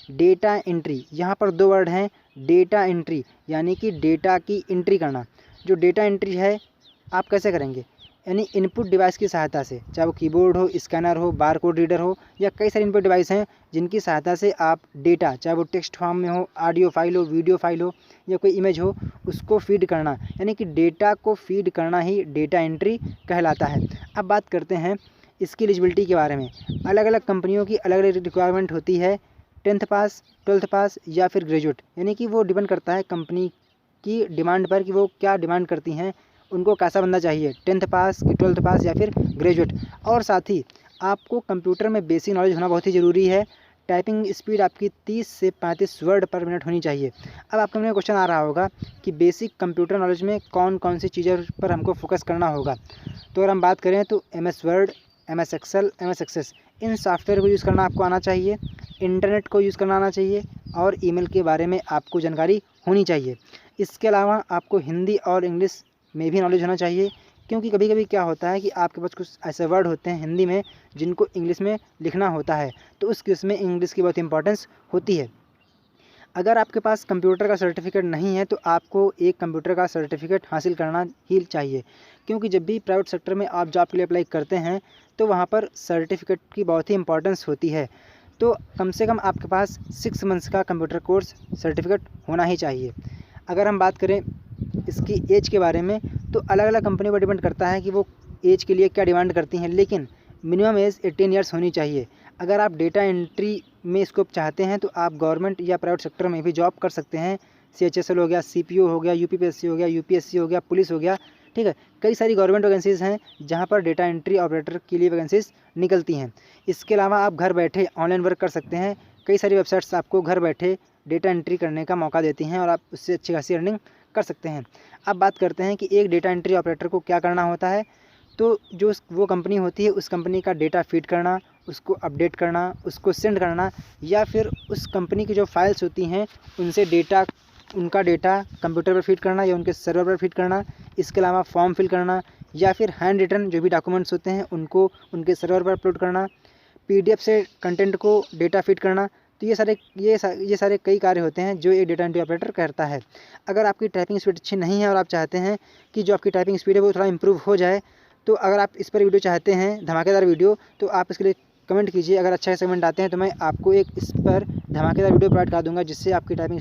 Data entry. यहाँ पर दो वर्ड हैं, डेटा एंट्री यानी कि डेटा की एंट्री करना। जो डेटा एंट्री है आप कैसे करेंगे, यानी इनपुट डिवाइस की सहायता से, चाहे वो कीबोर्ड हो, स्कैनर हो, बारकोड रीडर हो, या कई सारे इनपुट डिवाइस हैं जिनकी सहायता से आप डेटा, चाहे वो टेक्स्ट फॉर्म में हो, ऑडियो फाइल हो, वीडियो फाइल हो, या कोई इमेज हो, उसको फीड करना, यानी कि डेटा को फीड करना ही डेटा एंट्री कहलाता है। अब बात करते हैं इसकी एलिजिबिलिटी के बारे में। अलग अलग कंपनियों की अलग अलग रिक्वायरमेंट होती है, 10th पास, 12th पास या फिर ग्रेजुएट, यानी कि वो डिपेंड करता है कंपनी की डिमांड पर कि वो क्या डिमांड करती हैं, उनको कैसा बंदा चाहिए, 10th पास कि 12th पास या फिर ग्रेजुएट। और साथ ही आपको कंप्यूटर में बेसिक नॉलेज होना बहुत ही ज़रूरी है। टाइपिंग स्पीड आपकी 30 से 35 वर्ड पर मिनट होनी चाहिए। अब आपके मन में क्वेश्चन आ रहा होगा कि बेसिक कंप्यूटर नॉलेज में कौन कौन सी चीज़ों पर हमको फोकस करना होगा। तो अगर हम बात करें तो MS word, MS excel, MS access, इन सॉफ्टवेयर को यूज़ करना आपको आना चाहिए, इंटरनेट को यूज़ करना आना चाहिए, और ईमेल के बारे में आपको जानकारी होनी चाहिए। इसके अलावा आपको हिंदी और इंग्लिश में भी नॉलेज होना चाहिए, क्योंकि कभी कभी क्या होता है कि आपके पास कुछ ऐसे वर्ड होते हैं हिंदी में जिनको इंग्लिश में लिखना होता है, तो उस केस में इंग्लिश की बहुत इंपॉर्टेंस होती है। अगर आपके पास कंप्यूटर का सर्टिफिकेट नहीं है तो आपको एक कंप्यूटर का सर्टिफिकेट हासिल करना ही चाहिए, क्योंकि जब भी प्राइवेट सेक्टर में आप जॉब के लिए अप्लाई करते हैं तो वहाँ पर सर्टिफिकेट की बहुत ही इंपॉर्टेंस होती है। तो कम से कम आपके पास 6 मंथ्स का कंप्यूटर कोर्स सर्टिफिकेट होना ही चाहिए। अगर हम बात करें इसकी एज के बारे में तो अलग अलग कंपनी पर डिपेंड करता है कि वो एज के लिए क्या डिमांड करती हैं, लेकिन मिनिमम एज 18 ईयर्स होनी चाहिए। अगर आप डेटा एंट्री में स्कोप चाहते हैं तो आप गवर्नमेंट या प्राइवेट सेक्टर में भी जॉब कर सकते हैं। CHSL हो गया, CPO हो गया, UPPSC हो गया, UPSC हो गया, पुलिस हो गया, ठीक है। कई सारी गवर्नमेंट वैकेंसीज़ हैं जहां पर डेटा एंट्री ऑपरेटर के लिए वैकेंसीज निकलती हैं। इसके अलावा आप घर बैठे ऑनलाइन वर्क कर सकते हैं। कई सारी वेबसाइट्स आपको घर बैठे डेटा एंट्री करने का मौका देती हैं और आप उससे अच्छी खासी अर्निंग कर सकते हैं। अब बात करते हैं कि एक डेटा एंट्री ऑपरेटर को क्या करना होता है। तो जो वो कंपनी होती है उस कंपनी का डेटा फीड करना, उसको अपडेट करना, उसको सेंड करना, या फिर उस कंपनी की जो फाइल्स होती हैं उनसे उनका डेटा कंप्यूटर पर फीड करना या उनके सर्वर पर फीड करना। इसके अलावा फॉर्म फिल करना या फिर हैंड रिटन जो भी डॉक्यूमेंट्स होते हैं उनको उनके सर्वर पर अपलोड करना, PDF से कंटेंट को डेटा फीड करना। तो ये सारे कई कार्य होते हैं जो एक डेटा एंट्री ऑपरेटर करता है। अगर आपकी टाइपिंग स्पीड अच्छी नहीं है और आप चाहते हैं कि जो आपकी टाइपिंग स्पीड है वो थोड़ा इंप्रूव हो जाए, तो अगर आप इस पर वीडियो चाहते हैं, धमाकेदार वीडियो, तो आप इसके लिए कमेंट कीजिए। अगर अच्छा से कमेंट आते हैं तो मैं आपको एक इस पर धमाकेदार वीडियो प्रोवाइड कर दूंगा जिससे आपकी टाइपिंग